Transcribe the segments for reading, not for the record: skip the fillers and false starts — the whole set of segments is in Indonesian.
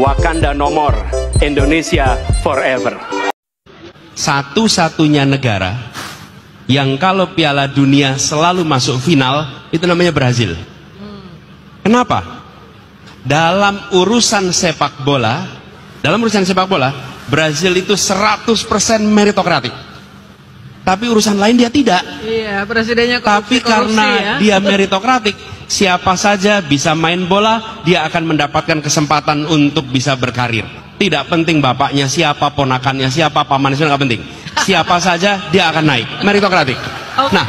Wakanda no more, Indonesia forever. Satu-satunya negara yang kalau Piala Dunia selalu masuk final itu namanya Brazil. Kenapa? Dalam urusan sepak bola, Brazil itu 100% meritokratik. Tapi urusan lain dia tidak. Iya, presidennya tapi karena dia meritokratik, siapa saja bisa main bola, dia akan mendapatkan kesempatan untuk bisa berkarir. Tidak penting bapaknya siapa, ponakannya siapa, pamannya siapa, nggak penting. Siapa saja dia akan naik, meritokratik. Nah,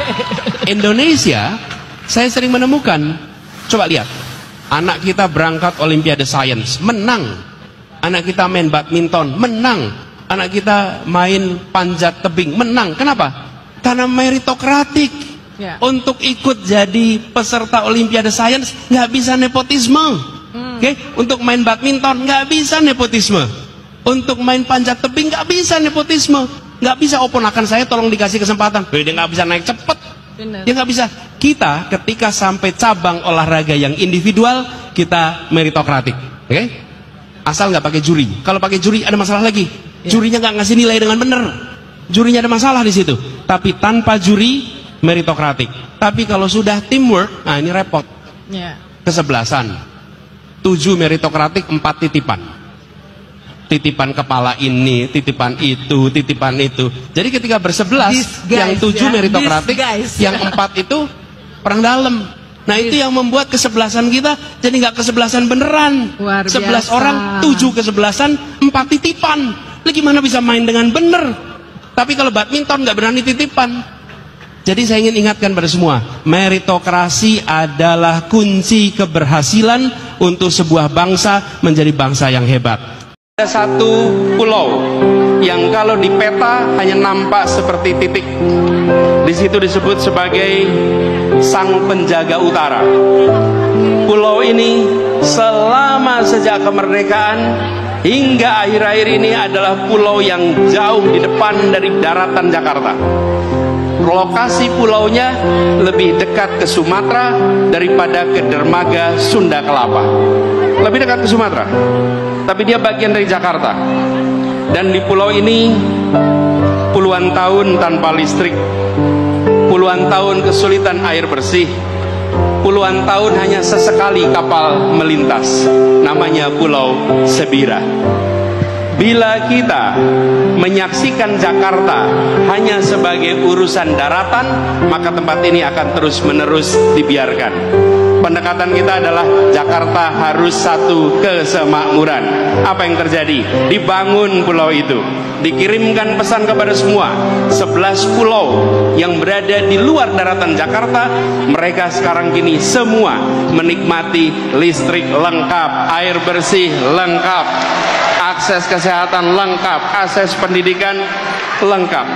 Indonesia, saya sering menemukan, coba lihat, anak kita berangkat Olimpiade Science, menang. Anak kita main badminton, menang. Anak kita main panjat tebing, menang. Kenapa? Karena meritokratik. Ya. Untuk ikut jadi peserta Olimpiade Science nggak bisa nepotisme. Oke? Untuk main badminton nggak bisa nepotisme. Untuk main panjat tebing nggak bisa nepotisme. Nggak bisa, oh ponakan saya tolong dikasih kesempatan. Dia nggak bisa naik cepet. Dia nggak bisa. Kita ketika sampai cabang olahraga yang individual, kita meritokratik. Oke? Asal nggak pakai juri. Kalau pakai juri ada masalah lagi. Jurinya nggak ngasih nilai dengan benar. Jurinya ada masalah di situ. Tapi tanpa juri, meritokratik. Tapi kalau sudah teamwork, nah ini repot. Kesebelasan. 7 meritokratik, 4 titipan. Titipan kepala ini, titipan itu, titipan itu. Jadi ketika bersebelas, yang 7 meritokratik, yang 4 itu perang dalam. Nah itu yang membuat kesebelasan kita jadi nggak kesebelasan beneran. 11 orang, 7 kesebelasan, 4 titipan. Lagi gimana bisa main dengan bener? Tapi kalau badminton nggak berani titipan. Jadi saya ingin ingatkan pada semua, meritokrasi adalah kunci keberhasilan untuk sebuah bangsa menjadi bangsa yang hebat. Ada satu pulau yang kalau di peta hanya nampak seperti titik. Di situ disebut sebagai Sang Penjaga Utara. Pulau ini selama sejak kemerdekaan hingga akhir-akhir ini adalah pulau yang jauh di depan dari daratan Jakarta. Lokasi pulaunya lebih dekat ke Sumatera daripada ke dermaga Sunda Kelapa. Lebih dekat ke Sumatera, tapi dia bagian dari Jakarta. Dan di pulau ini puluhan tahun tanpa listrik, puluhan tahun kesulitan air bersih, puluhan tahun hanya sesekali kapal melintas. Namanya Pulau Sebira. Bila kita menyaksikan Jakarta hanya sebagai urusan daratan, maka tempat ini akan terus-menerus dibiarkan. Pendekatan kita adalah Jakarta harus satu kesemakmuran. Apa yang terjadi? Dibangun pulau itu, dikirimkan pesan kepada semua 11 pulau yang berada di luar daratan Jakarta. Mereka sekarang kini semua menikmati listrik lengkap, air bersih lengkap, akses kesehatan lengkap, akses pendidikan lengkap.